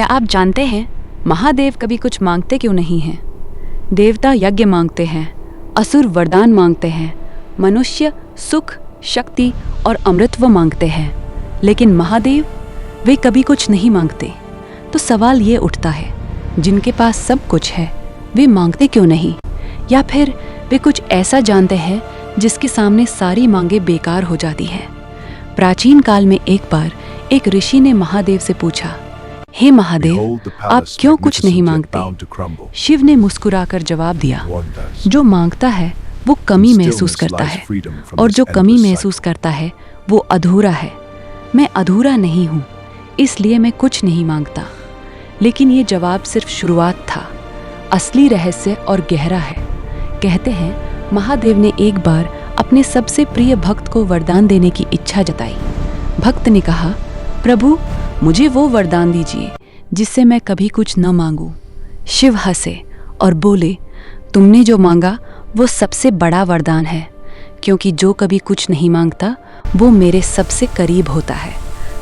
क्या आप जानते हैं महादेव कभी कुछ मांगते क्यों नहीं हैं? देवता यज्ञ मांगते हैं, असुर वरदान मांगते हैं, मनुष्य सुख, शक्ति और अमृतत्व मांगते हैं, लेकिन महादेव वे कभी कुछ नहीं मांगते। तो सवाल ये उठता है, जिनके पास सब कुछ है वे मांगते क्यों नहीं? या फिर वे कुछ ऐसा जानते हैं जिसके सामने सारी मांगे बेकार हो जाती हैं? प्राचीन काल में एक बार एक ऋषि ने महादेव से पूछा, हे महादेव, आप क्यों कुछ नहीं मांगते? शिव ने मुस्कुराकर जवाब दिया, जो मांगता है वो कमी महसूस करता है, और जो कमी महसूस करता है वो अधूरा है। मैं अधूरा नहीं हूँ, इसलिए मैं कुछ नहीं मांगता। लेकिन ये जवाब सिर्फ शुरुआत था, असली रहस्य और गहरा है। कहते हैं महादेव ने एक बार अपने सबसे प्रिय भक्त को वरदान देने की इच्छा जताई। भक्त ने कहा, प्रभु, मुझे वो वरदान दीजिए जिससे मैं कभी कुछ न मांगूं। शिव हंसे और बोले, तुमने जो मांगा वो सबसे बड़ा वरदान है, क्योंकि जो कभी कुछ नहीं मांगता वो मेरे सबसे करीब होता है।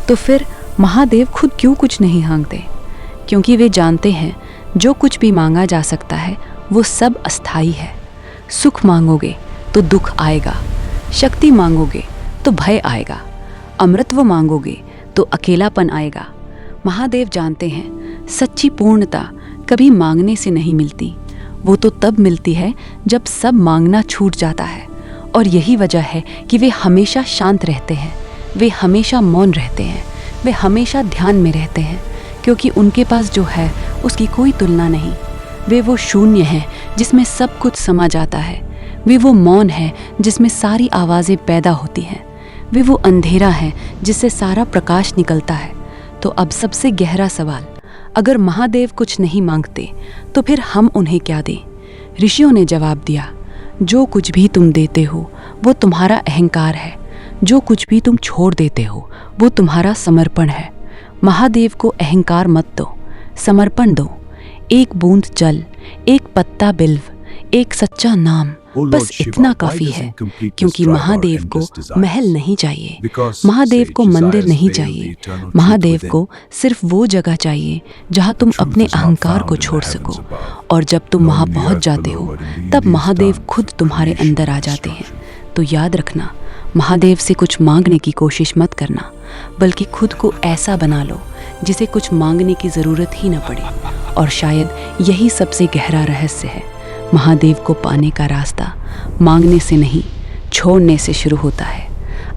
तो फिर महादेव खुद क्यों कुछ नहीं मांगते? क्योंकि वे जानते हैं जो कुछ भी मांगा जा सकता है वो सब अस्थाई है। सुख मांगोगे तो दुख आएगा, शक्ति मांगोगे तो भय आएगा, अमृतत्व मांगोगे तो अकेलापन आएगा। महादेव जानते हैं सच्ची पूर्णता कभी मांगने से नहीं मिलती, वो तो तब मिलती है जब सब मांगना छूट जाता है। और यही वजह है कि वे हमेशा शांत रहते हैं, वे हमेशा मौन रहते हैं, वे हमेशा ध्यान में रहते हैं, क्योंकि उनके पास जो है उसकी कोई तुलना नहीं। वे वो शून्य हैं जिसमें सब कुछ समा जाता है, वे वो मौन है जिसमें सारी आवाज़ें पैदा होती हैं, वे वो अंधेरा है जिससे सारा प्रकाश निकलता है। तो अब सबसे गहरा सवाल, अगर महादेव कुछ नहीं मांगते तो फिर हम उन्हें क्या दें? ऋषियों ने जवाब दिया, जो कुछ भी तुम देते हो वो तुम्हारा अहंकार है, जो कुछ भी तुम छोड़ देते हो वो तुम्हारा समर्पण है। महादेव को अहंकार मत दो, समर्पण दो। एक बूंद जल, एक पत्ता बिल्व, एक सच्चा नाम, बस इतना काफी है। क्योंकि महादेव को महल नहीं चाहिए, महादेव को मंदिर नहीं चाहिए, महादेव को सिर्फ वो जगह चाहिए जहाँ तुम अपने अहंकार को छोड़ सको। और जब तुम वहाँ पहुँच जाते हो तब महादेव खुद तुम्हारे अंदर आ जाते हैं। तो याद रखना, महादेव से कुछ मांगने की कोशिश मत करना, बल्कि खुद को ऐसा बना लो जिसे कुछ मांगने की ज़रूरत ही न पड़े। और शायद यही सबसे गहरा रहस्य है, महादेव को पाने का रास्ता मांगने से नहीं, छोड़ने से शुरू होता है।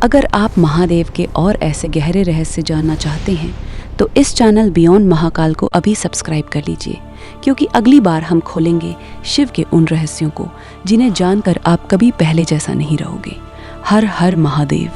अगर आप महादेव के और ऐसे गहरे रहस्य जानना चाहते हैं तो इस चैनल बियॉन्ड महाकाल को अभी सब्सक्राइब कर लीजिए, क्योंकि अगली बार हम खोलेंगे शिव के उन रहस्यों को जिन्हें जानकर आप कभी पहले जैसा नहीं रहोगे। हर हर महादेव।